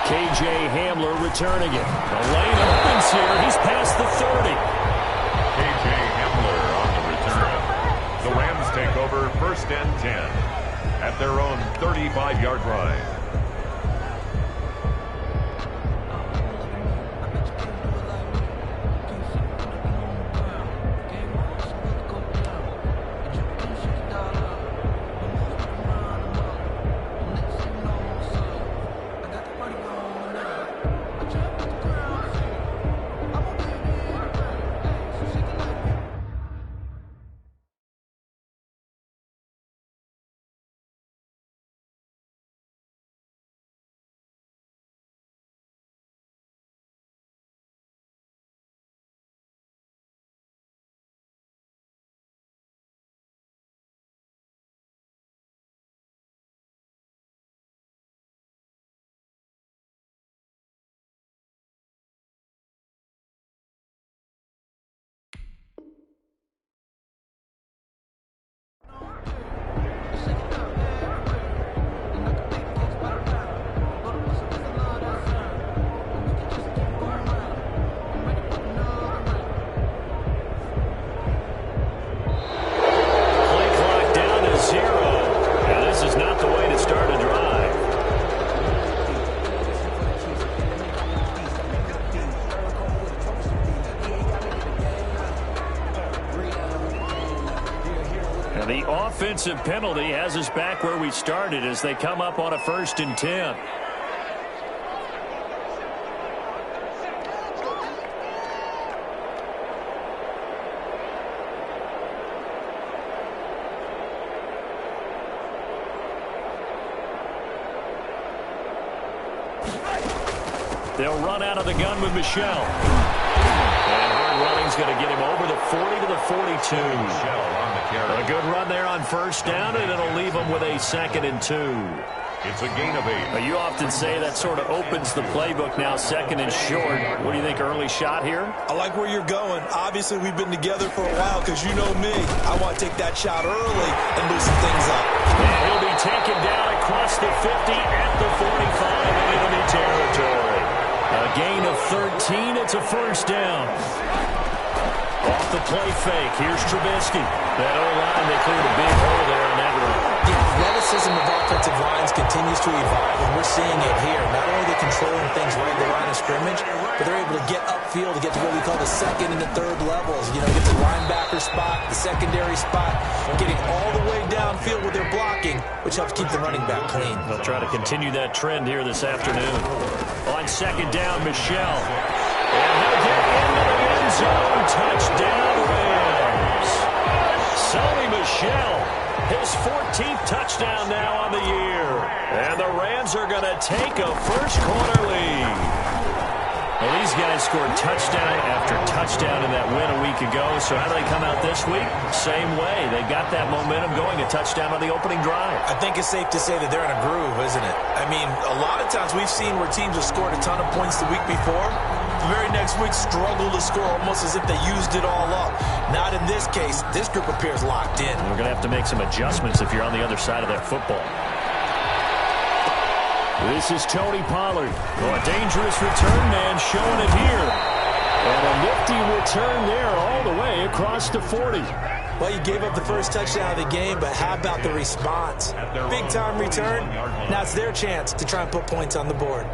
K.J. Hamler returning it. The lane opens here. He's past the 30. K.J. Hamler on the return. The Rams take over 1st and 10 at their own 35-yard line. The offensive penalty has us back where we started as they come up on a 1st and 10. They'll run out of the gun with Michel. And hard running's going to get him over the 40 to the 42. A good run there on 1st down, and it'll leave them with a 2nd and 2. It's a gain of 8. You often say that sort of opens the playbook now, 2nd and short. What do you think, early shot here? I like where you're going. Obviously, we've been together for a while because you know me. I want to take that shot early and loosen things up. And he'll be taken down across the 50 at the 45 in enemy territory. A gain of 13. It's a 1st down. Off the play fake. Here's Trubisky. That O-line, they cleared a big hole there on that run. The athleticism of offensive lines continues to evolve, and we're seeing it here. Not only are they controlling things right at the line of scrimmage, but they're able to get upfield to get to what we call the 2nd and the 3rd levels. You know, get the linebacker spot, the secondary spot, getting all the way downfield with their blocking, which helps keep the running back clean. They'll try to continue that trend here this afternoon. On 2nd down, Michel. And he'll get into the end zone. Touchdown, Rams. Sony Michel, his 14th touchdown now on the year. And the Rams are going to take a first-quarter lead. Well, these guys scored touchdown after touchdown in that win a week ago. So how do they come out this week? Same way. They got that momentum going, a touchdown on the opening drive. I think it's safe to say that they're in a groove, isn't it? I mean, a lot of times we've seen where teams have scored a ton of points the week before. The very next week struggle to score almost as if they used it all up. Not in this case. This group appears locked in. We're going to have to make some adjustments if you're on the other side of that football. This is Tony Pollard. Oh, a dangerous return man showing it here. And a nifty return there all the way across the 40. Well, you gave up the first touchdown of the game, but how about the response? Big-time return. Now it's their chance to try and put points on the board.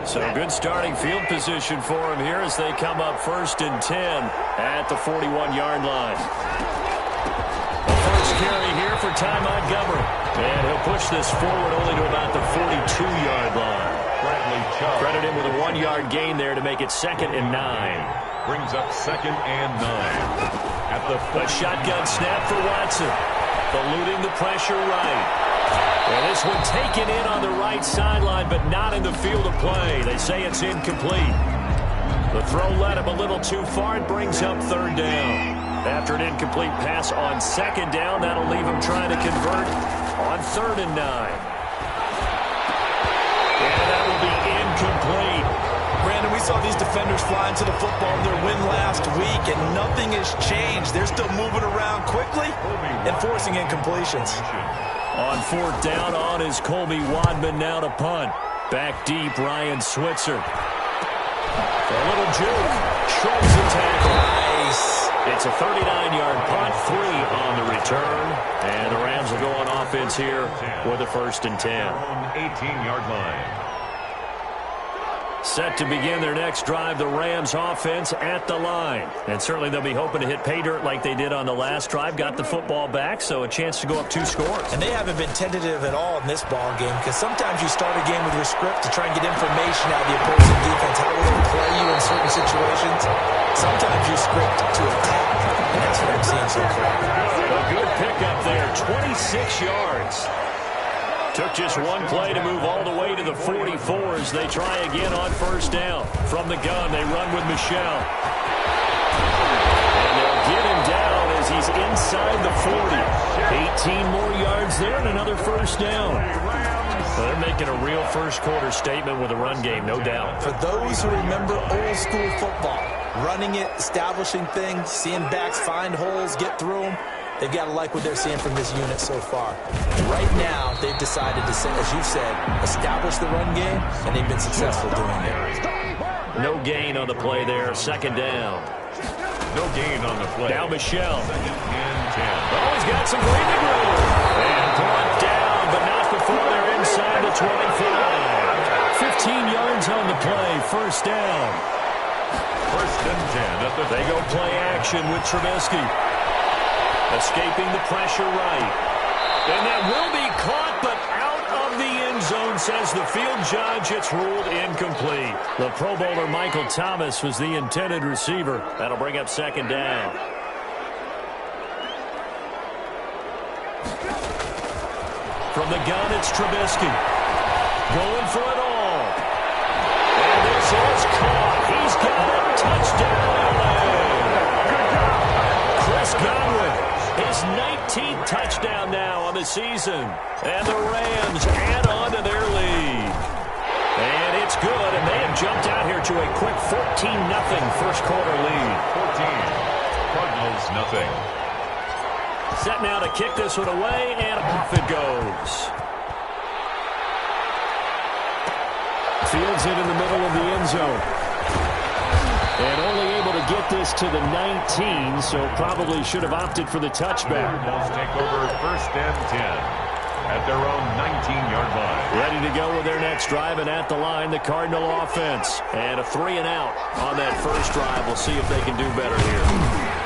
So good starting field position for him here as they come up 1st and 10 at the 41-yard line. The first carry here for Ty Montgomery. And he'll push this forward only to about the 42-yard line. Credit him with a 1-yard gain there to make it 2nd and 9. Brings up 2nd and 9. At the A shotgun snap for Watson. Eluding the pressure right. And this one taken in on the right sideline, but not in the field of play. They say it's incomplete. The throw led him a little too far. It brings up 3rd down. After an incomplete pass on 2nd down, that'll leave him trying to convert on 3rd and 9. And that will be incomplete. Brandon, we saw these defenders flying to the football in their win last week, and nothing has changed. They're still moving around quickly and forcing incompletions. On fourth down, on is Colby Wadman now to punt. Back deep, Ryan Switzer. A little juke. Shrugs the tackle. Nice. It's a 39-yard punt, 3 on the return. And the Rams will go on offense here with a 1st and 10. 18-yard line. Set to begin their next drive, the Rams offense at the line. And certainly they'll be hoping to hit pay dirt like they did on the last drive. Got the football back, so a chance to go up 2 scores. And they haven't been tentative at all in this ball game, because sometimes you start a game with your script to try and get information out of the opposing defense. How will they play you in certain situations? Sometimes you script to attack, and that's what I'm seeing so far. A good pickup there, 26 yards. Took just one play to move all the way to the 44 as they try again on 1st down. From the gun, they run with Michel. And they'll get him down as he's inside the 40. 18 more yards there and another 1st down. So they're making a real first-quarter statement with a run game, no doubt. For those who remember old-school football, running it, establishing things, seeing backs find holes, get through them, they've got to like what they're seeing from this unit so far. Right now, they've decided to, as you've said, establish the run game, and they've been successful doing it. No gain on the play there. 2nd down. No gain on the play. Now Michel. 2nd and 10. Oh, he's got some breathing room. And brought down, but not before they're inside the 25. 15 yards on the play. 1st down. 1st and 10 at the... They go play action with Trubisky. Escaping the pressure right. And that will be caught, but out of the end zone, says the field judge. It's ruled incomplete. The Pro Bowler Michael Thomas was the intended receiver. That'll bring up 2nd down. From the gun, it's Trubisky. Going for it all. And this is caught. He's got it. Touchdown, LA. Chris Godwin. His 19th touchdown now on the season. And the Rams add on to their lead. And it's good, and they have jumped out here to a quick 14-0 first-quarter lead. 14. Cardinals, nothing. Set now to kick this one away, and off it goes. Fields it in the middle of the end zone. And only able to get this to the 19, so probably should have opted for the touchback. Cardinals take over 1st and 10 at their own 19-yard line. Ready to go with their next drive, and at the line, the Cardinal offense. And a 3-and-out on that first drive. We'll see if they can do better here.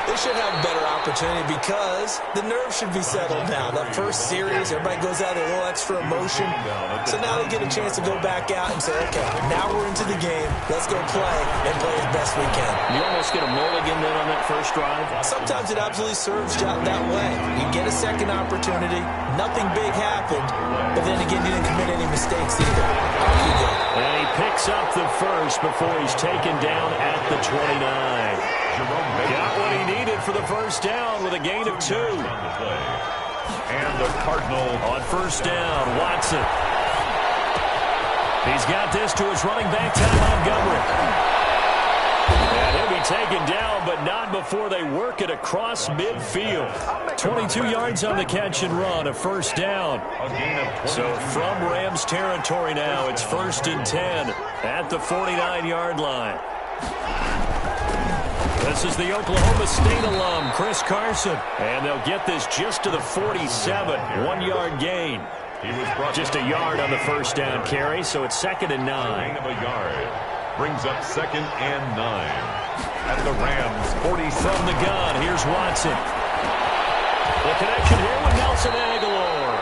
They should have a better opportunity because the nerves should be settled now. That first series, everybody goes out with a little extra emotion. So now they get a chance to go back out and say, okay, now we're into the game. Let's go play and play as best we can. You almost get a mulligan then on that first drive? Sometimes it absolutely serves out that way. You get a second opportunity. Nothing big happened. But then again, you didn't commit any mistakes either. Off you go. And he picks up the first before he's taken down at the 29. Got what he needed for the first down with a gain of 2. And the Cardinal on 1st down, Watson. He's got this to his running back, Ty Montgomery. And he'll be taken down, but not before they work it across midfield. 22 yards on the catch and run, a 1st down. So from Rams territory now, it's 1st and 10 at the 49-yard line. This is the Oklahoma State alum, Chris Carson. And they'll get this just to the 47, 1-yard gain. Just a yard on the first down carry, so it's 2nd and 9. Of a yard. Brings up 2nd and 9. At the Rams, 40 from the gun, here's Watson. The connection here with Nelson Aguilar.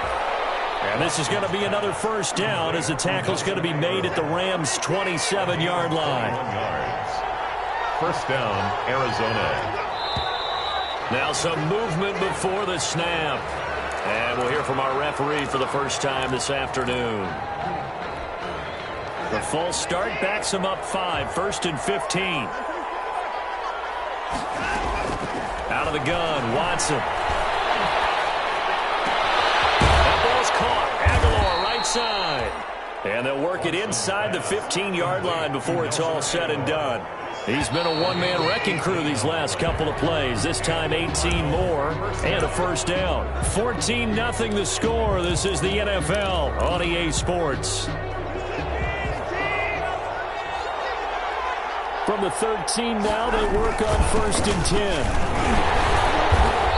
And this is going to be another first down as the tackle's going to be made at the Rams' 27-yard line. 1 yard. First down, Arizona. Now some movement before the snap. And we'll hear from our referee for the first time this afternoon. The false start backs him up 5, 1st and 15. Out of the gun, Watson. That ball's caught. Aguilar right side. And they'll work it inside the 15-yard line before it's all said and done. He's been a one-man wrecking crew these last couple of plays. This time 18 more and a first down. 14-0 the score. This is the NFL on EA Sports. From the 13 now, they work on 1st and 10.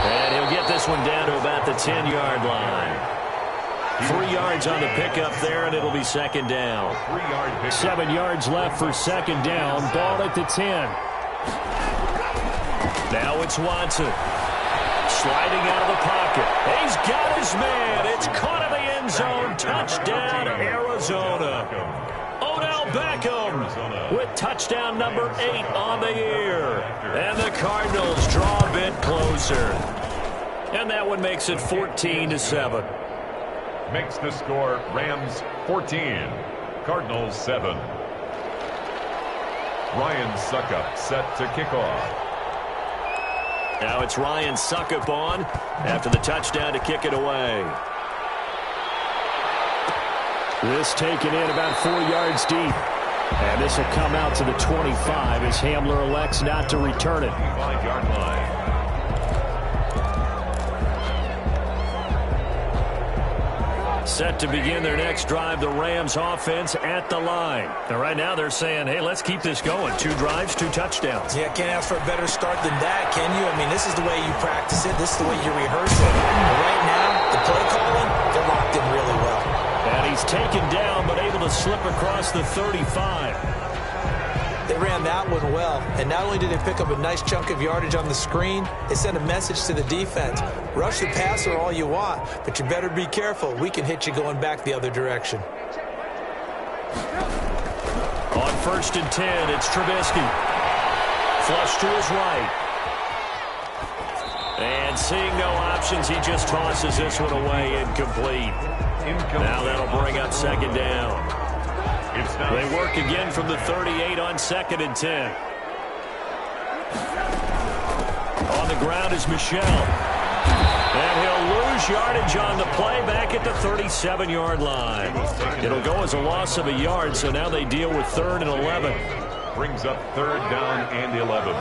And he'll get this one down to about the 10-yard line. 3 yards on the pickup there, and it'll be 2nd down. 7 yards left for 2nd down. Ball at the 10. Now it's Watson. Sliding out of the pocket. He's got his man. It's caught in the end zone. Touchdown, Arizona. Odell Beckham with touchdown number 8 on the year. And the Cardinals draw a bit closer. And that one makes it 14-7. Makes the score Rams 14, Cardinals 7. Ryan Suckup set to kick off. Now it's Ryan Suckup on after the touchdown to kick it away. This taken in about 4 yards deep. And this will come out to the 25 as Hamler elects not to return it. 5-yard line. Set to begin their next drive, the Rams offense at the line. And right now they're saying, hey, let's keep this going. 2 drives, 2 touchdowns. Yeah, can't ask for a better start than that, can you? I mean, this is the way you practice it. This is the way you rehearse it. But right now, the play calling, they're locked in really well. And he's taken down, but able to slip across the 35. They ran that one well, and not only did they pick up a nice chunk of yardage on the screen, they sent a message to the defense. Rush the passer all you want, but you better be careful. We can hit you going back the other direction. On 1st and 10, it's Trubisky. Flush to his right. And seeing no options, he just tosses this one away, incomplete. Now that'll bring up 2nd down. They work again from the 38 on 2nd and 10. On the ground is Michel. And he'll lose yardage on the play back at the 37-yard line. It'll go as a loss of a yard, so now they deal with 3rd and 11. Brings up 3rd down and 11.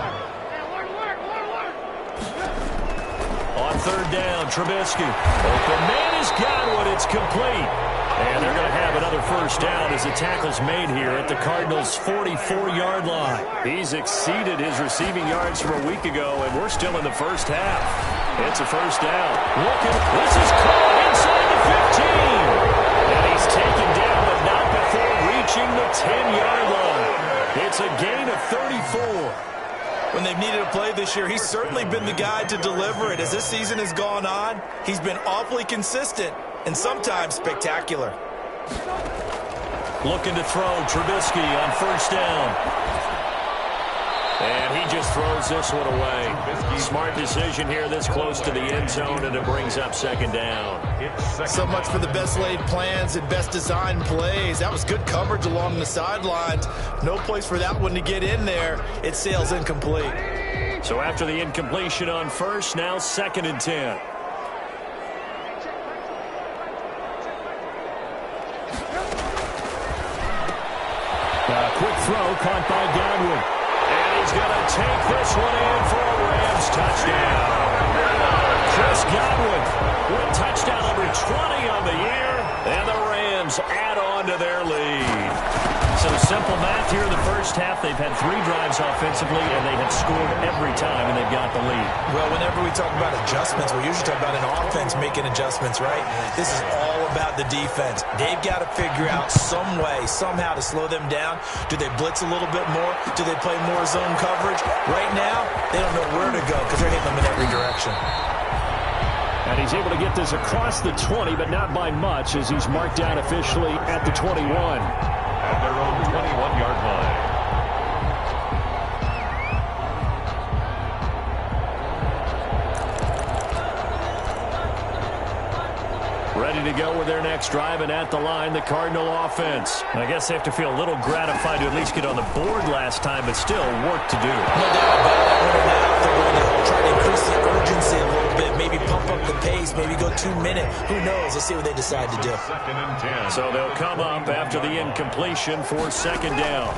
On 3rd down, Trubisky. Open man has got one. It's complete. And they're going to have another first down as the tackle's made here at the Cardinals' 44-yard line. He's exceeded his receiving yards from a week ago, and we're still in the first half. It's a first down. This is caught inside the 15. And he's taken down, but not before reaching the 10-yard line. It's a gain of 34. When they've needed a play this year, he's certainly been the guy to deliver it. As this season has gone on, he's been awfully consistent and sometimes spectacular. Looking to throw, Trubisky on 1st down. And he just throws this one away. Smart decision here this close to the end zone, and it brings up 2nd down. So much for the best laid plans and best designed plays. That was good coverage along the sidelines. No place for that one to get in there. It sails incomplete. So after the incompletion on 1st, now 2nd and 10. Quick throw caught by Godwin. And he's going to take this one in for a Rams touchdown. Chris Godwin with touchdown number 20 on the year. And the Rams add on to their lead. So simple math here in the first half. They've had 3 drives offensively, and they have scored every time, and they've got the lead. Well, whenever we talk about adjustments, we usually talk about an offense making adjustments, right? This is all about the defense. They've got to figure out some way, somehow to slow them down. Do they blitz a little bit more? Do they play more zone coverage? Right now, they don't know where to go because they're hitting them in every direction. And he's able to get this across the 20, but not by much, as he's marked down officially at the 21. At their own 21-yard line. Ready to to go with their next drive, and at the line, the Cardinal offense. I guess they have to feel a little gratified to at least get on the board last time, but still work to do. No doubt about that. Now they're going to try to increase the urgency a little bit, maybe pump up the pace, maybe go 2 minute. Who knows? Let's see what they decide to do. Second and 10. So they'll come up after the incompletion for second down.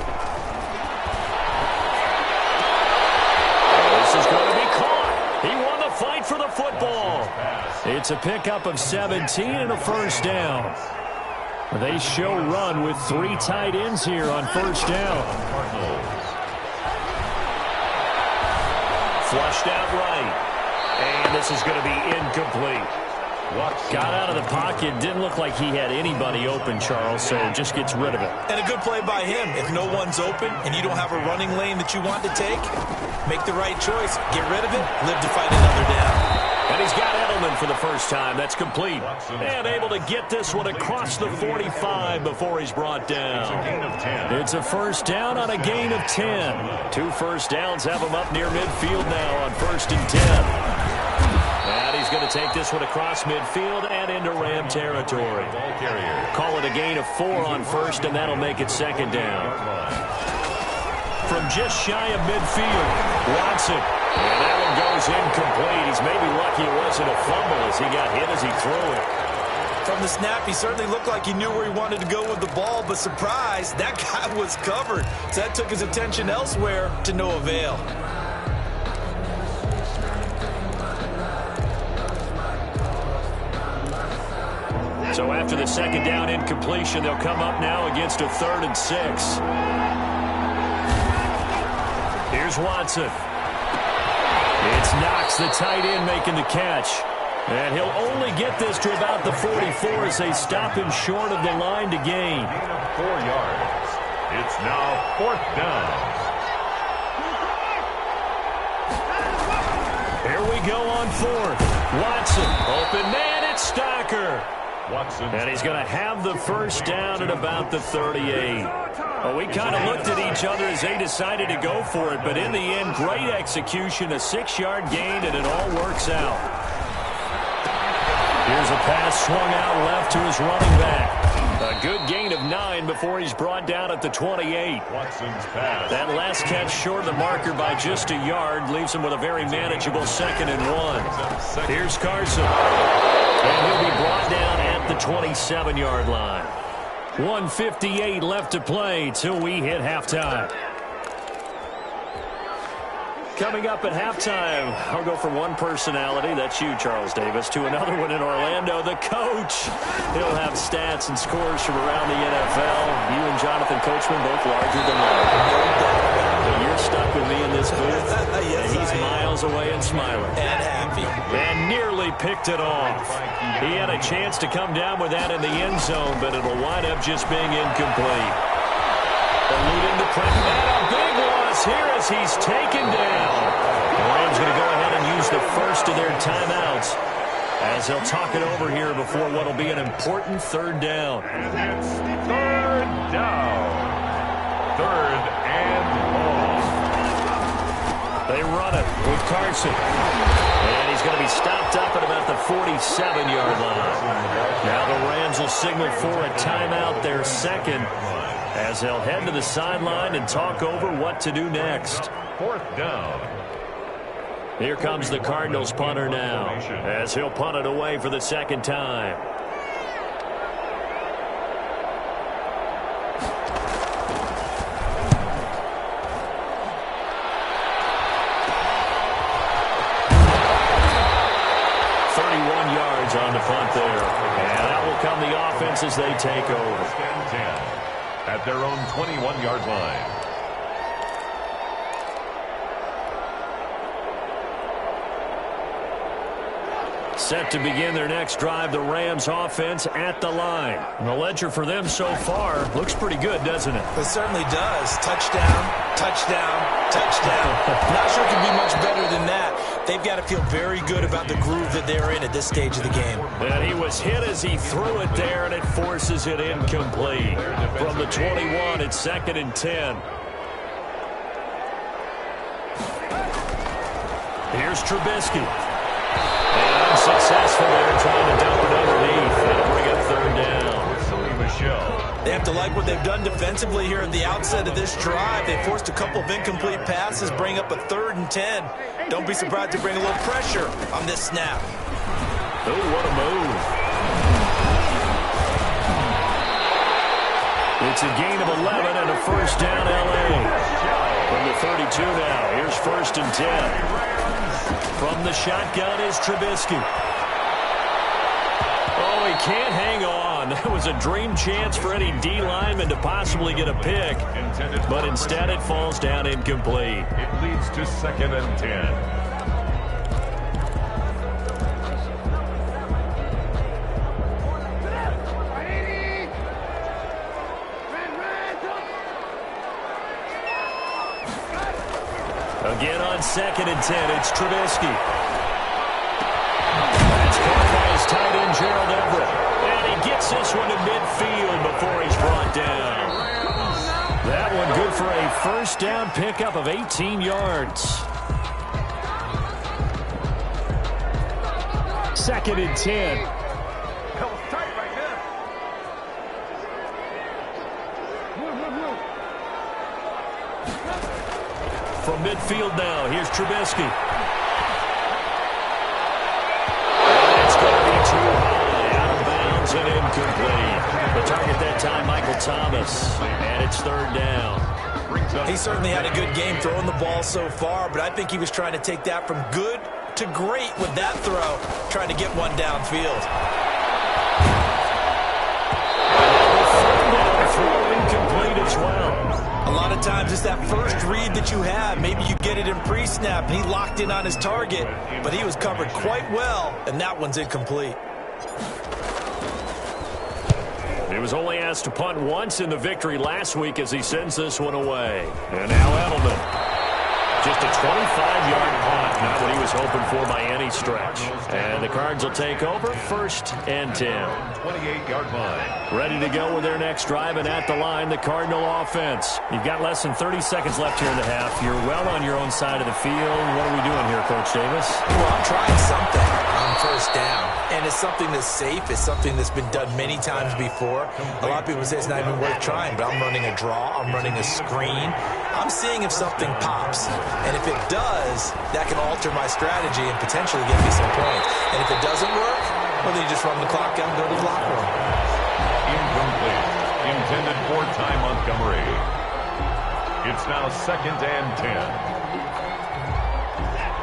This is going to be caught. He won the fight for the football. It's a pickup of 17 and a first down. They show run with 3 tight ends here on first down. Flushed out right. And this is going to be incomplete. Got out of the pocket. Didn't look like he had anybody open, Charles, so just gets rid of it. And a good play by him. If no one's open and you don't have a running lane that you want to take, make the right choice. Get rid of it. Live to fight another down. And he's got Edelman for the first time. That's complete. And able to get this one across the 45 before he's brought down. It's a first down on a gain of 10. 2 first downs have him up near midfield now on first and 10. And he's going to take this one across midfield and into Ram territory. Call it a gain of 4 on first, and that'll make it second down. From just shy of midfield, Watson. And that one goes incomplete. He's maybe lucky it wasn't a fumble as he got hit as he threw it. From the snap, he certainly looked like he knew where he wanted to go with the ball, but surprise, that guy was covered. So that took his attention elsewhere to no avail. So after the second down incompletion, they'll come up now against a 3rd and 6. Here's Watson. It's Knox, the tight end, making the catch. And he'll only get this to about the 44 as they stop him short of the line to gain. 4 yards. It's now 4th down. Here we go on 4th. Watson, open man, it's Stocker. Watson. And he's going to have the first down at about the 38. Well, we kind of looked at each other as they decided to go for it, but in the end, great execution, a 6-yard gain, and it all works out. Here's a pass swung out left to his running back. A good gain of 9 before he's brought down at the 28. Watson's pass. That last catch short of the marker by just a yard leaves him with a very manageable 2nd and 1. Here's Carson. And he'll be brought down at the 27-yard line. 1:58 left to play till we hit halftime. Coming up at halftime, I'll go from one personality, that's you, Charles Davis, to another one in Orlando, the coach. He'll have stats and scores from around the NFL. You and Jonathan Coachman both larger than life. But you're stuck with me in this booth, and he's miles away and smiling. And happy. And nearly picked it off. He had a chance to come down with that in the end zone, but it'll wind up just being incomplete. Eluding the pressure. And a big loss here as he's taken down. The Rams going to go ahead and use the first of their timeouts as they'll talk it over here before what will be an important 3rd down. And it's 3rd down. 3rd and long. They run it with Carson. And he's going to be stopped up at about the 47-yard line. Now the Rams will signal for a timeout, their 2nd, as they'll head to the sideline and talk over what to do next. 4th down. Here comes the Cardinals punter now, as he'll punt it away for the 2nd time. On the punt there. And that will come the offense as they take over. 10 at their own 21-yard line. Set to begin their next drive, the Rams offense at the line. And the ledger for them so far looks pretty good, doesn't it? It certainly does. Touchdown, touchdown, touchdown. Not sure it can be much better than that. They've got to feel very good about the groove that they're in at this stage of the game. And he was hit as he threw it there, and it forces it incomplete. From the 21, it's 2nd and 10. Here's Trubisky. And unsuccessful there, trying to dump it underneath. That'll bring it Michelle. They have to like what they've done defensively here at the outset of this drive. They forced a couple of incomplete passes, bring up a 3rd and 10. Don't be surprised to bring a little pressure on this snap. Oh, what a move. It's a gain of 11 and a first down, L.A. From the 32 now. Here's 1st and 10. From the shotgun is Trubisky. Oh, he can't hang on. That was a dream chance for any D lineman to possibly get a pick. But instead it falls down incomplete. It leads to 2nd and 10. Again on 2nd and 10, it's Trubisky. That's caught by his tight end, Gerald Everett. And he gets this one to midfield before he's brought down. That one good for a first down pickup of 18 yards. 2nd and 10. From midfield now, here's Trubisky. It's going to be too high, out of bounds and incomplete. The target that time, Michael Thomas, and it's 3rd down. He certainly had a good game throwing the ball so far, but I think he was trying to take that from good to great with that throw, trying to get one downfield. Throw incomplete as well. A lot of times it's that first read that you have. Maybe you get it in pre-snap, and he locked in on his target, but he was covered quite well, and that one's incomplete. He was only asked to punt once in the victory last week as he sends this one away. And now Edelman. Just a 25-yard punt, not what he was hoping for by any stretch. And the Cards will take over 1st and 10. 28-yard line. Ready to go with their next drive, and at the line, the Cardinal offense. You've got less than 30 seconds left here in the half. You're well on your own side of the field. What are we doing here, Coach Davis? Well, I'm trying something on 1st down. And it's something that's safe. It's something that's been done many times before. A lot of people say it's not even worth trying, but I'm running a draw. I'm running a screen. I'm seeing if something pops. And if it does, that can alter my strategy and potentially get me some points. And if it doesn't work, well, then you just run the clock out and go to the locker room. Incomplete. Intended for Ty Montgomery. It's now 2nd and 10.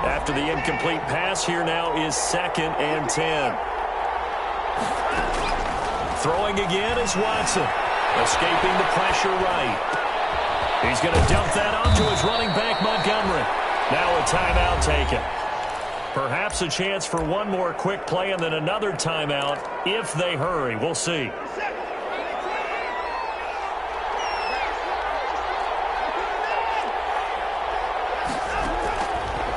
After the incomplete pass, here now is 2nd and 10. Throwing again is Watson. Escaping the pressure right. He's going to dump that off to his running back, Montgomery. Now a timeout taken. Perhaps a chance for one more quick play and then another timeout if they hurry. We'll see.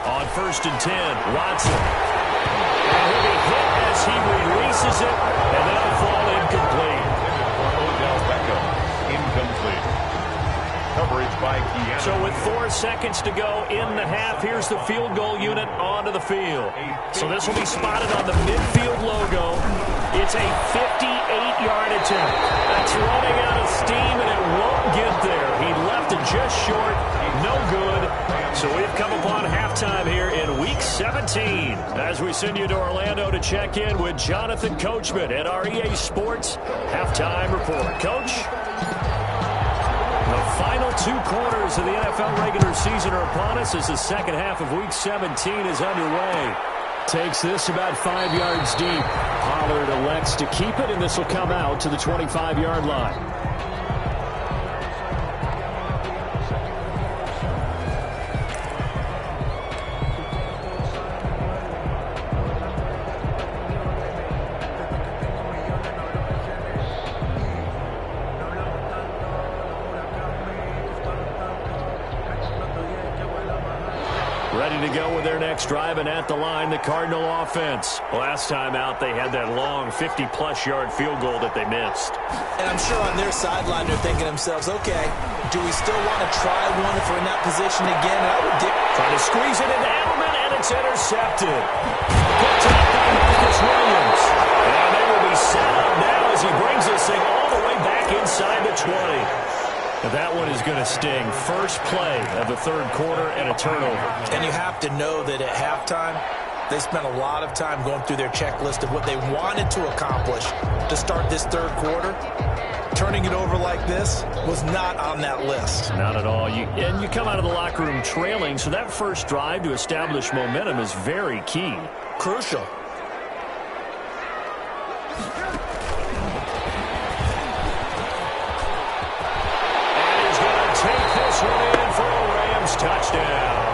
On 1st and 10, Watson. And he'll be hit as he releases it, and that'll fall incomplete. Odell Beckham, incomplete. Coverage by Keanu. So with 4 seconds to go in the half, here's the field goal unit onto the field. So this will be spotted on the midfield logo. It's a 58-yard attempt. That's running out of steam, and it won't get there. He left it just short. No good. So we've come upon halftime here in Week 17 as we send you to Orlando to check in with Jonathan Coachman at our EA Sports Halftime Report. Coach? The final 2 quarters of the NFL regular season are upon us as the second half of Week 17 is underway. Takes this about 5 yards deep. Pollard elects to keep it, and this will come out to the 25-yard line. Ready to go with their next drive, and at the line, the Cardinal offense. Last time out, they had that long 50-plus yard field goal that they missed. And I'm sure on their sideline, they're thinking to themselves, okay, do we still want to try one if we're in that position again? And I would trying to squeeze it into Edelman, and it's intercepted. Picked up by Marcus Williams. And they will be set up now as he brings this thing all the way back inside the 20. That one is going to sting. First play of the third quarter and a turnover. And you have to know that at halftime, they spent a lot of time going through their checklist of what they wanted to accomplish to start this third quarter. Turning it over like this was not on that list. Not at all. And you come out of the locker room trailing, so that first drive to establish momentum is very key. Crucial. Touchdown.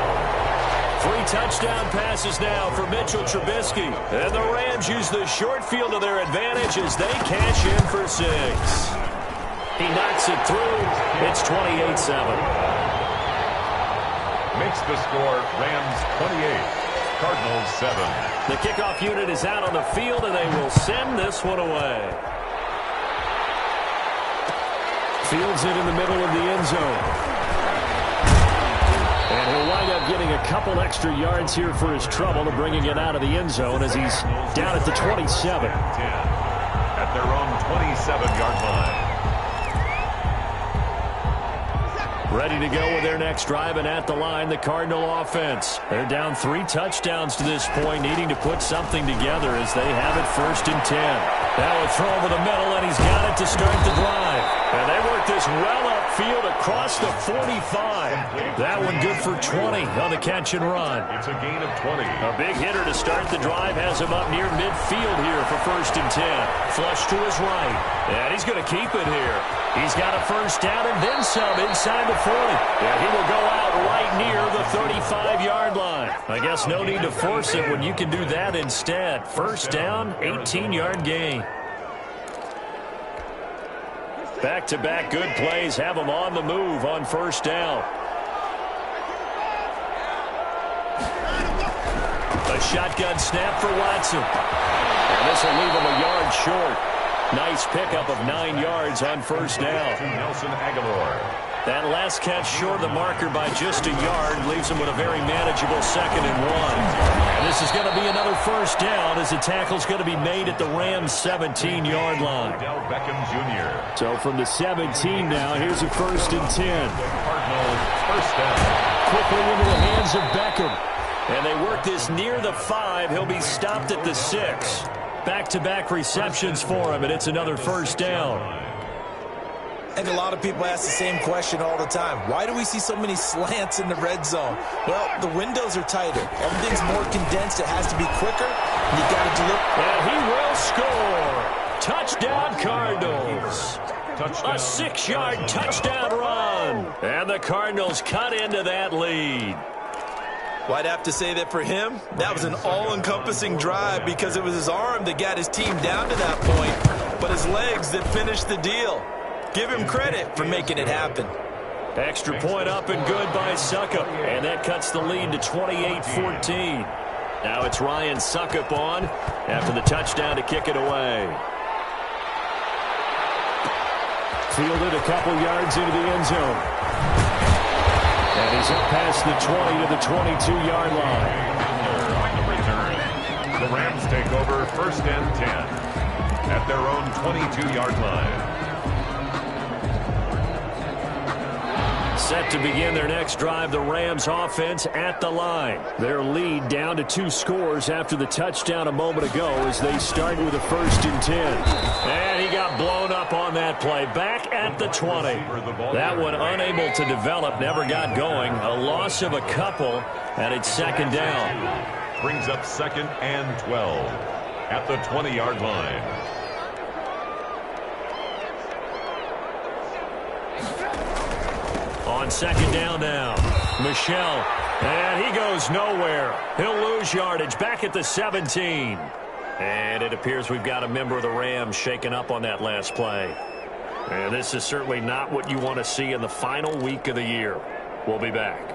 3 touchdown passes now for Mitchell Trubisky. And the Rams use the short field to their advantage as they cash in for 6. He knocks it through. It's 28-7. Makes the score Rams 28, Cardinals 7. The kickoff unit is out on the field, and they will send this one away. Fields it in the middle of the end zone. And he'll wind up getting a couple extra yards here for his trouble to bringing it out of the end zone as he's down at the 27. 10 at their own 27-yard line. Ready to go with their next drive, and at the line, the Cardinal offense. They're down 3 touchdowns to this point, needing to put something together as they have it 1st and 10. Now a throw over the middle, and he's got it to start the drive. And they work this well upfield across the 45. That one good for 20 on the catch and run. It's a gain of 20. A big hitter to start the drive has him up near midfield here for 1st and 10. Flush to his right. And he's going to keep it here. He's got a first down and then some inside the 40. And he will go out right near the 35-yard line. I guess no need to force it when you can do that instead. First down, 18-yard gain. Back-to-back good plays have them on the move on first down. A shotgun snap for Watson. And this will leave him a yard short. Nice pickup of 9 yards on first down. To Nelson Aguilar. That last catch short of the marker by just a yard leaves him with a very manageable 2nd and 1. And this is going to be another first down as the tackle's going to be made at the Rams' 17-yard line. Odell Beckham Jr. So from the 17 now, here's a 1st and 10. Cardinals first down. Quickly into the hands of Beckham. And they work this near the 5. He'll be stopped at the 6. Back-to-back receptions for him, and it's another first down. And a lot of people ask the same question all the time. Why do we see so many slants in the red zone? Well, the windows are tighter. Everything's more condensed. It has to be quicker. And you got to deliver. And he will score. Touchdown, Cardinals. Touchdown. A 6-yard touchdown run. And the Cardinals cut into that lead. Well, I'd have to say that for him, that was an all-encompassing drive because it was his arm that got his team down to that point, but his legs that finished the deal. Give him credit for making it happen. Extra point up and good by Suckup. And that cuts the lead to 28-14. Now it's Ryan Suckup on after the touchdown to kick it away. Fielded a couple yards into the end zone. And he's up past the 20 to the 22-yard line. On the return. The Rams take over 1st and 10 at their own 22-yard line. Set to begin their next drive, the Rams offense at the line. Their lead down to 2 scores after the touchdown a moment ago as they start with a 1st and 10. And he got blown up on that play. Back at the 20. That one unable to develop, never got going. A loss of a couple, and it's 2nd down. Brings up 2nd and 12 at the 20-yard line. On 2nd down now, Michel, and he goes nowhere. He'll lose yardage back at the 17. And it appears we've got a member of the Rams shaken up on that last play. And this is certainly not what you want to see in the final week of the year. We'll be back.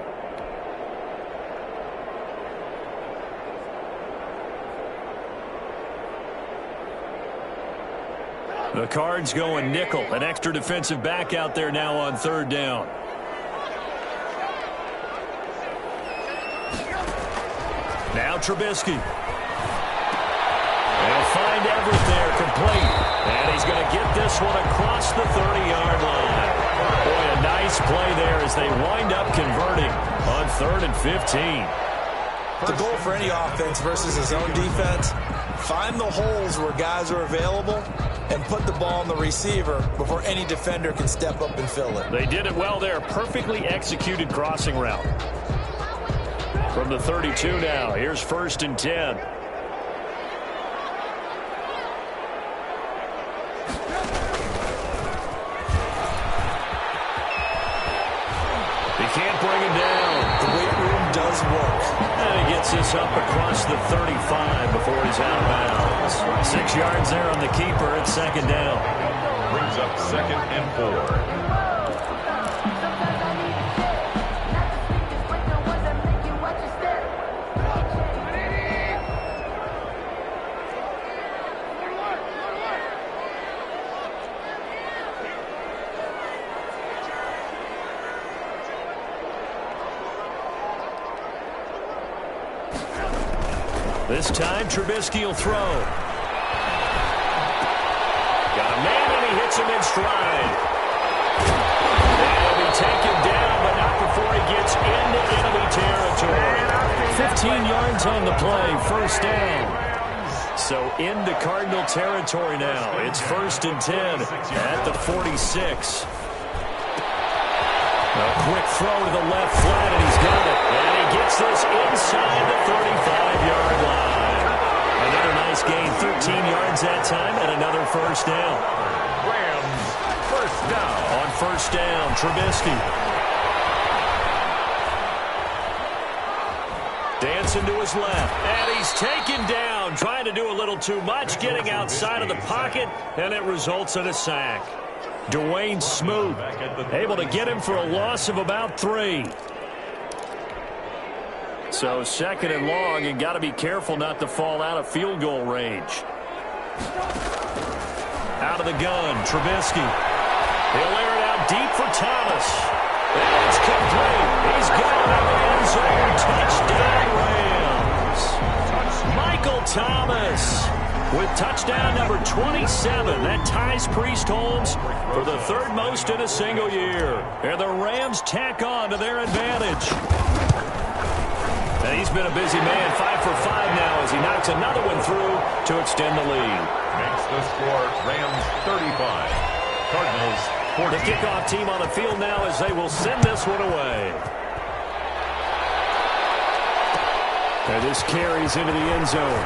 The Cards going nickel, an extra defensive back out there now on 3rd down. Now Trubisky. And find Everett there, complete. And he's going to get this one across the 30-yard line. Boy, a nice play there as they wind up converting on 3rd and 15. The goal for any offense versus his own defense, find the holes where guys are available and put the ball on the receiver before any defender can step up and fill it. They did it well there. Perfectly executed crossing route. From the 32 now, here's 1st and 10. Can't bring him down. The weight room does work. And he gets this up across the 35 before he's out of bounds. 6 yards there on the keeper. It's 2nd down. Brings up 2nd and 4. This time, Trubisky will throw. Got a man, and he hits him in stride. And he take him down, but not before he gets into enemy territory. 15 yards on the play, 1st down. So into Cardinal territory now. It's 1st and 10 at the 46. A quick throw to the left flat, and he's got it. And he gets this inside the 35-yard line. Another nice gain, 13 yards that time, and another 1st down. Rams, 1st down. On 1st down, Trubisky. Dancing to his left, and he's taken down, trying to do a little too much, getting outside of the pocket, and it results in a sack. Dwayne Smoot able to get him for a loss of about 3. So 2nd and long, and got to be careful not to fall out of field goal range. Out of the gun, Trubisky. He'll air it out deep for Thomas. And it's complete. He's gone in the end zone. Touchdown, Rams. Michael Thomas with touchdown number 27. That ties Priest Holmes for the 3rd most in a single year. And the Rams tack on to their advantage. And he's been a busy man, 5 for 5 now as he knocks another one through to extend the lead. Makes the score Rams 35, Cardinals 14. The kickoff team on the field now as they will send this one away. And this carries into the end zone.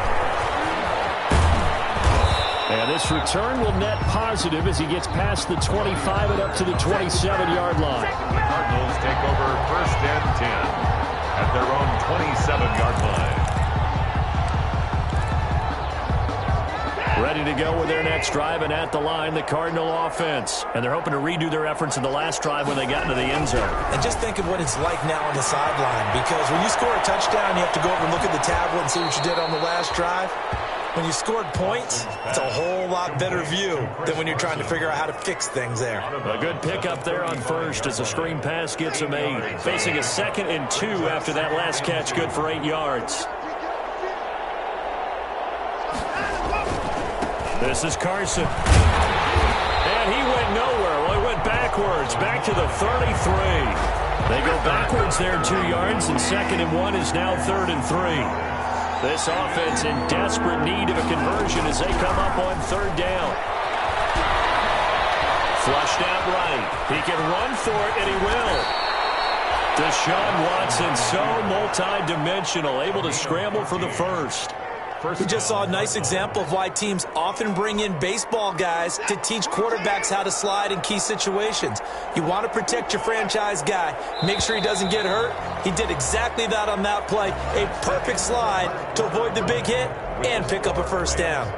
And this return will net positive as he gets past the 25 and up to the 27-yard line. The Cardinals take over 1st and 10 at their own 27-yard line. Ready to go with their next drive, and at the line, the Cardinal offense. And they're hoping to redo their efforts in the last drive when they got into the end zone. And just think of what it's like now on the sideline, because when you score a touchdown, you have to go over and look at the tablet and see what you did on the last drive. When you scored points, it's a whole lot better view than when you're trying to figure out how to fix things there. A good pickup there on 1st as a screen pass gets him 8. Facing a 2nd and 2 after that last catch, good for 8 yards. This is Carson. And he went nowhere. Well, he went backwards, back to the 33. They go backwards there 2 yards, and 2nd and 1 is now 3rd and 3. This offense in desperate need of a conversion as they come up on 3rd down. Flushed out right. He can run for it, and he will. Deshaun Watson, so multi-dimensional, able to scramble for the 1st. We just saw a nice example of why teams often bring in baseball guys to teach quarterbacks how to slide in key situations. You want to protect your franchise guy. Make sure he doesn't get hurt. He did exactly that on that play. A perfect slide to avoid the big hit and pick up a 1st down.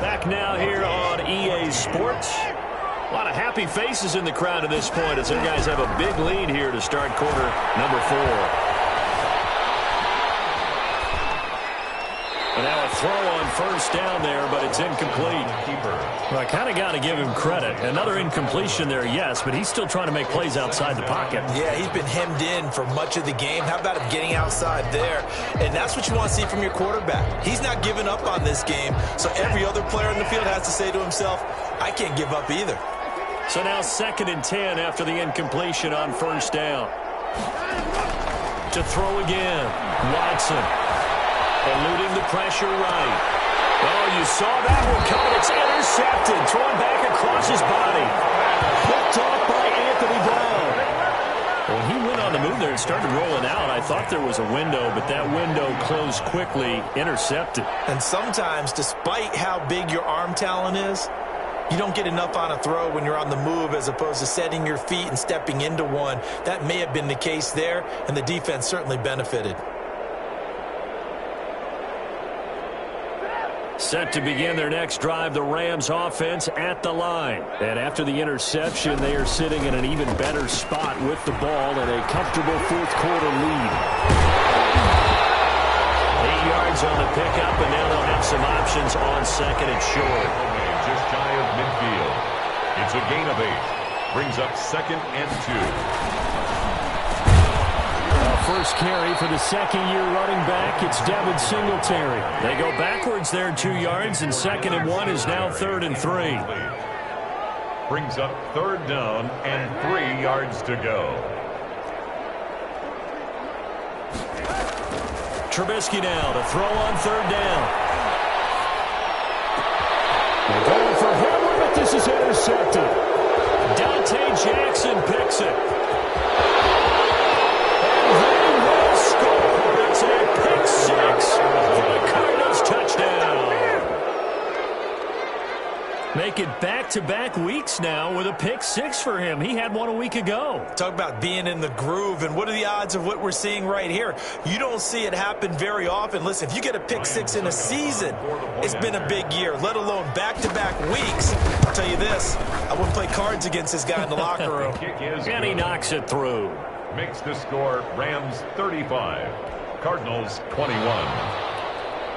Back now here on EA Sports. A lot of happy faces in the crowd at this point as their guys have a big lead here to start quarter number 4. And now a throw on first down there, but it's incomplete. Well, I kind of got to give him credit. Another incompletion there, yes, but he's still trying to make plays outside the pocket. Yeah, he's been hemmed in for much of the game. How about him getting outside there? And that's what you want to see from your quarterback. He's not giving up on this game, so every other player in the field has to say to himself, I can't give up either. So now 2nd and 10 after the incompletion on first down. To throw again, Watson. Eluding the pressure right. Oh, you saw that one coming. It's intercepted. Thrown back across his body. Picked off by Anthony Brown. When he went on the move there and started rolling out, I thought there was a window, but that window closed quickly, intercepted. And sometimes, despite how big your arm talent is, you don't get enough on a throw when you're on the move as opposed to setting your feet and stepping into one. That may have been the case there, and the defense certainly benefited. Set to begin their next drive, the Rams offense at the line. And after the interception, they are sitting in an even better spot with the ball and a comfortable fourth-quarter lead. 8 yards on the pickup, and now they'll have some options on 2nd and short. Just shy of midfield. It's a gain of 8. Brings up 2nd and 2. First carry for the second-year running back. It's Devin Singletary. They go backwards there 2 yards, and 2nd and 1 is now 3rd and 3. Brings up 3rd down and 3 yards to go. Trubisky now to throw on 3rd down. They're going for Hamler, but this is intercepted. Dante Jackson picks it. Make it back-to-back weeks now with a pick 6 for him. He had one a week ago. Talk about being in the groove, and what are the odds of what we're seeing right here? You don't see it happen very often. Listen, if you get a pick 6 in a season, it's been a big year, let alone back-to-back weeks. I'll tell you this, I wouldn't play cards against this guy in the locker room. And he knocks it through. Makes the score Rams 35, Cardinals 21.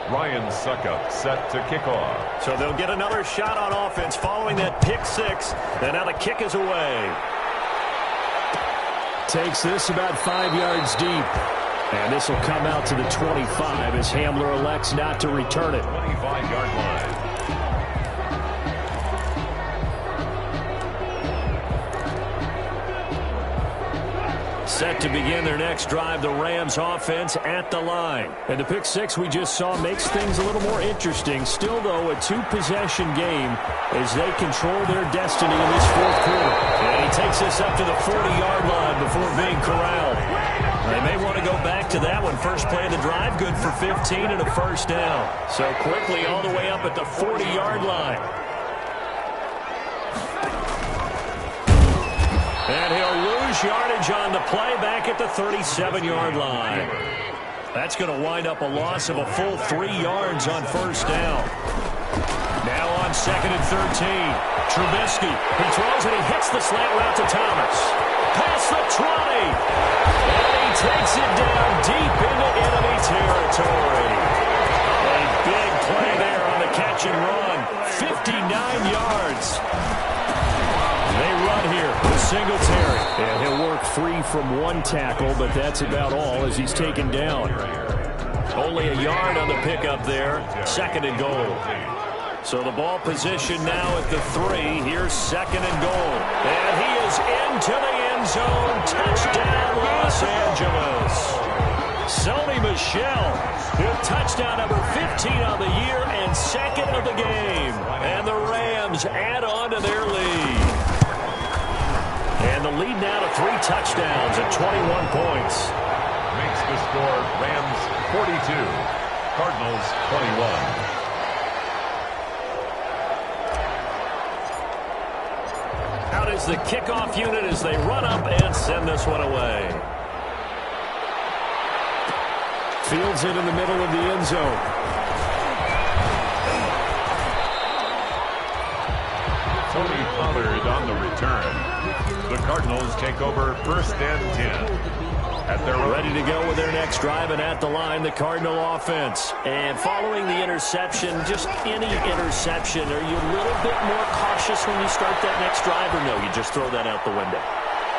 Ryan Suckup set to kick off. So they'll get another shot on offense following that pick 6. And now the kick is away. Takes this about 5 yards deep. And this will come out to the 25 as Hamler elects not to return it. 25-yard line. Set to begin their next drive, the Rams offense at the line. And the pick 6 we just saw makes things a little more interesting. Still, though, a 2-possession game as they control their destiny in this fourth quarter. And he takes this up to the 40-yard line before being corralled. They may want to go back to that one. First play of the drive, good for 15 and a first down. So quickly all the way up at the 40-yard line. And he'll lose yardage on the play back at the 37-yard line. That's going to wind up a loss of a full 3 yards on first down. Now on 2nd and 13. Trubisky. He throws and he hits the slant route to Thomas. Past the 20. And he takes it down deep into enemy territory. A big play there on the catch and run. 59 yards. They run here with Singletary. And he'll work free from one tackle, but that's about all as he's taken down. Only a yard on the pickup there. 2nd and goal. So the ball position now at the 3. Here's 2nd and goal. And he is into the end zone. Touchdown, Los Angeles. Sony Michel with touchdown number 15 on the year and 2nd of the game. And the Rams add on to their lead. And the lead now to 3 touchdowns at 21 points. Makes the score Rams 42, Cardinals 21. Out is the kickoff unit as they run up and send this one away. Fields it in the middle of the end zone. Tony Pollard on the return. The Cardinals take over 1st and 10. At their own. Ready to go with their next drive, and at the line, the Cardinal offense. And following the interception, just any interception, are you a little bit more cautious when you start that next drive, or no, you just throw that out the window?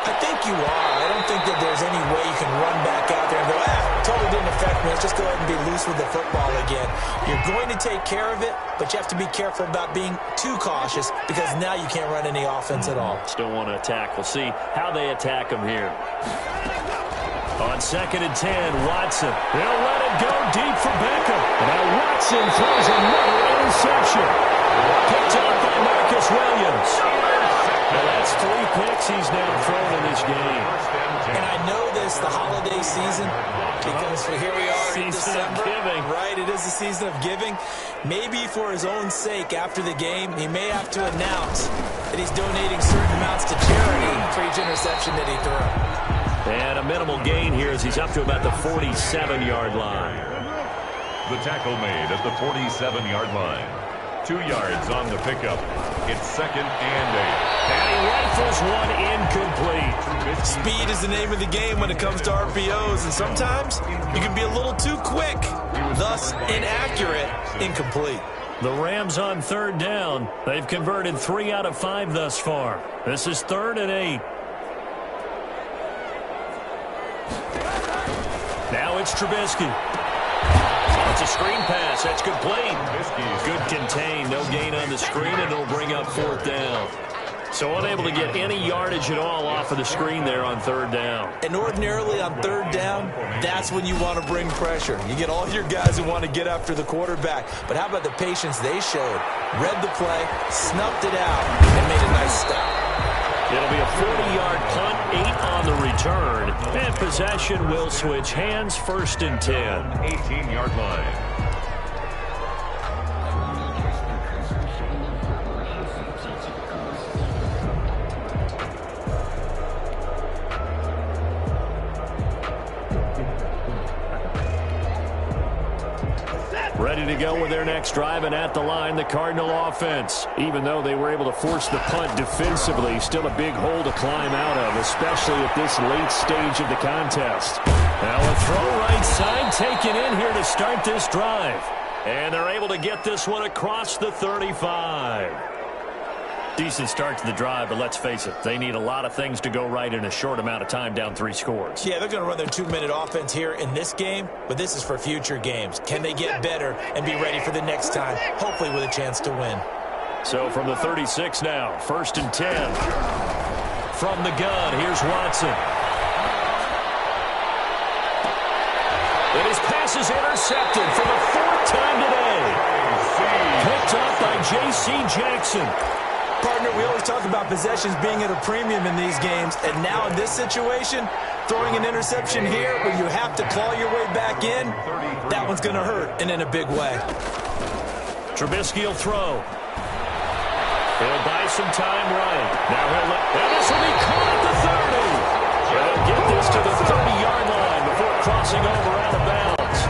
I think you are. I don't think that there's any way you can run back out there and go, totally didn't affect me. Let's just go ahead and be loose with the football again. You're going to take care of it, but you have to be careful about being too cautious because now you can't run any offense at all. Still want to attack. We'll see how they attack them here. On 2nd and 10, Watson. They'll let it go deep for Beckham. Now Watson throws another interception. Picked up by Marcus Williams. Well, that's 3 picks he's now thrown in this game. And I know this, the holiday season, because here we are in December. Giving. Right, it is the season of giving. Maybe for his own sake after the game, he may have to announce that he's donating certain amounts to charity for each interception that he threw. And a minimal gain here as he's up to about the 47-yard line. The tackle made at the 47-yard line. 2 yards on the pickup. It's 2nd and 8. And he rifles one incomplete. Speed is the name of the game when it comes to RPOs, and sometimes you can be a little too quick, thus inaccurate, incomplete. The Rams on 3rd down. They've converted 3 out of 5 thus far. This is 3rd and 8. Now it's Trubisky. It's a screen pass. That's complete. Good contain. No gain on the screen, and it'll bring up 4th down. So unable to get any yardage at all off of the screen there on 3rd down. And ordinarily on 3rd down, that's when you want to bring pressure. You get all your guys who want to get after the quarterback. But how about the patience they showed? Read the play, snuffed it out, and made a nice stop. It'll be a 40-yard punt, 8 on the return. And possession will switch hands, 1st and 10. 18-yard line. Ready to go with their next drive, and at the line, the Cardinal offense. Even though they were able to force the punt defensively, still a big hole to climb out of, especially at this late stage of the contest. Now a throw right side taken in here to start this drive. And they're able to get this one across the 35. Decent start to the drive, but let's face it, they need a lot of things to go right in a short amount of time, down 3 scores. Yeah, they're going to run their 2-minute offense here in this game, but this is for future games. Can they get better and be ready for the next time, hopefully with a chance to win? So from the 36 now, 1st and 10. From the gun, here's Watson. And his pass is intercepted for the 4th time today. Picked up by J.C. Jackson. Partner, we always talk about possessions being at a premium in these games, and now in this situation, throwing an interception here where you have to claw your way back in, that one's going to hurt, and in a big way. Trubisky will throw. He'll buy some time right. Now he'll let, and this will be caught at the 30. He'll get this to the 30-yard line before crossing over out of bounds.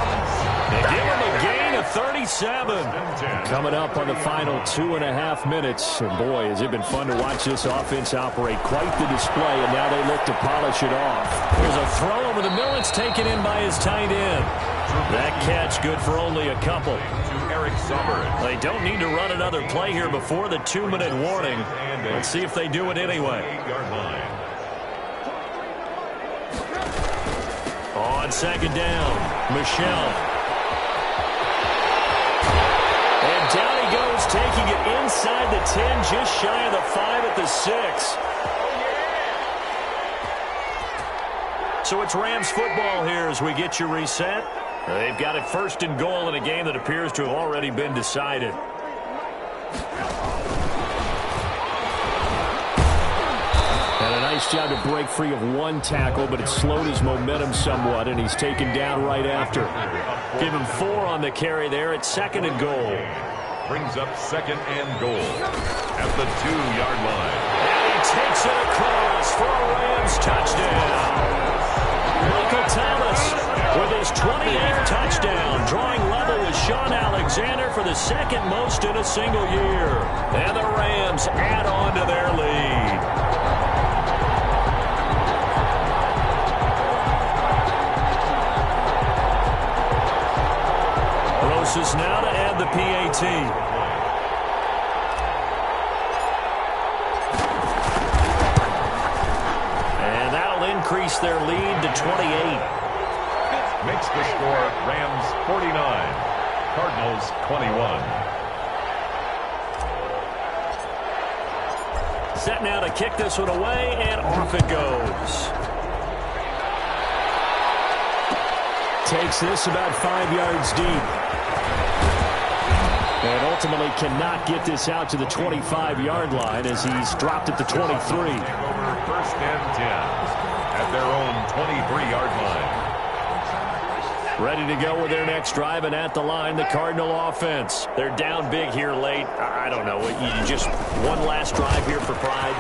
They give him a gain of 37. Coming up on the final 2.5 minutes. And boy, has it been fun to watch this offense operate. Quite the display, and now they look to polish it off. There's a throw over the middle. It's taken in by his tight end. That catch good for only a couple. They don't need to run another play here before the 2-minute warning. Let's see if they do it anyway. On 2nd down, Michelle. And down he goes, taking it inside the 10, just shy of the 5 at the 6. So it's Rams football here as we get you reset. They've got it 1st and goal in a game that appears to have already been decided. And a nice job to break free of one tackle, but it slowed his momentum somewhat, and he's taken down right after. Give him 4 on the carry there at 2nd and goal. Brings up 2nd and goal at the 2-yard line. And he takes it across for a Rams touchdown. Michael Thomas with his 28th touchdown, drawing level with Sean Alexander for the 2nd most in a single year. And the Rams add on to their lead. forces now to add the PAT. And that'll increase their lead to 28. Makes the score Rams 49, Cardinals 21. Set now to kick this one away, and off it goes. Takes this about 5 yards deep. And ultimately cannot get this out to the 25-yard line as he's dropped it to 23. Take over first and 10 at their own 23-yard line. Ready to go with their next drive, and at the line, the Cardinal offense. They're down big here late. I don't know. You just one last drive here for pride.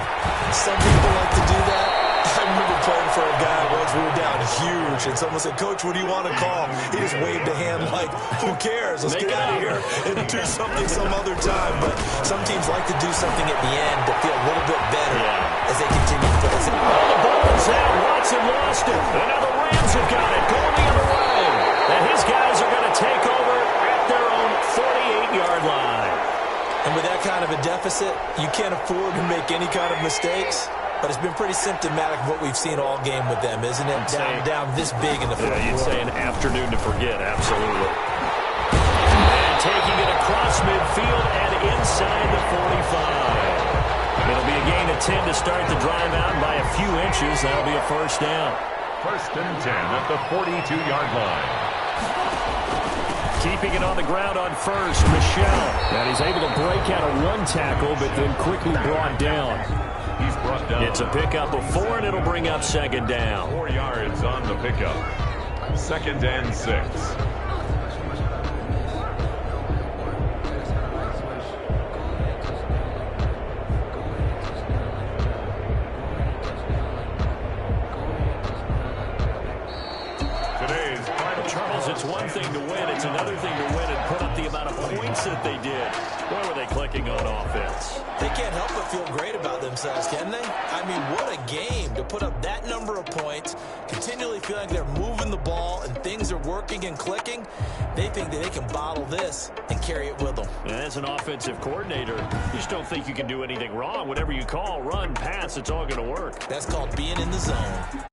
Some people like to do that. I remember playing for a guy once. We were down huge, and someone said, "Coach, what do you want to call?" He just waved a hand like, "Who cares? Let's get out of here and do something some other time." But some teams like to do something at the end to feel a little bit better as they continue to play. Oh, the ball is out. Watson lost it. And now the Rams have got it. Going the other way. And his guys are going to take over at their own 48-yard line. And with that kind of a deficit, you can't afford to make any kind of mistakes. But it's been pretty symptomatic of what we've seen all game with them, isn't it? Down this big in the fourth quarter. You'd say an afternoon to forget, absolutely. And taking it across midfield and inside the 45. It'll be a gain of 10 to start the drive out by a few inches. That'll be a first down. First and 10 at the 42-yard line. Keeping it on the ground on first, Michelle. And he's able to break out a run tackle, but then quickly brought down. He's brought down. It's a pickup of 4, and it'll bring up second down. 4 yards on the pickup. Second and 6. Charles, it's one thing to win. It's another thing to win and put up the amount of points that they did. Where were they clicking on offense? They can't help but feel great about themselves, can they? I mean, what a game to put up that number of points, continually feeling like they're moving the ball and things are working and clicking. They think that they can bottle this and carry it with them. And as an offensive coordinator, you just don't think you can do anything wrong. Whatever you call, run, pass, it's all going to work. That's called being in the zone.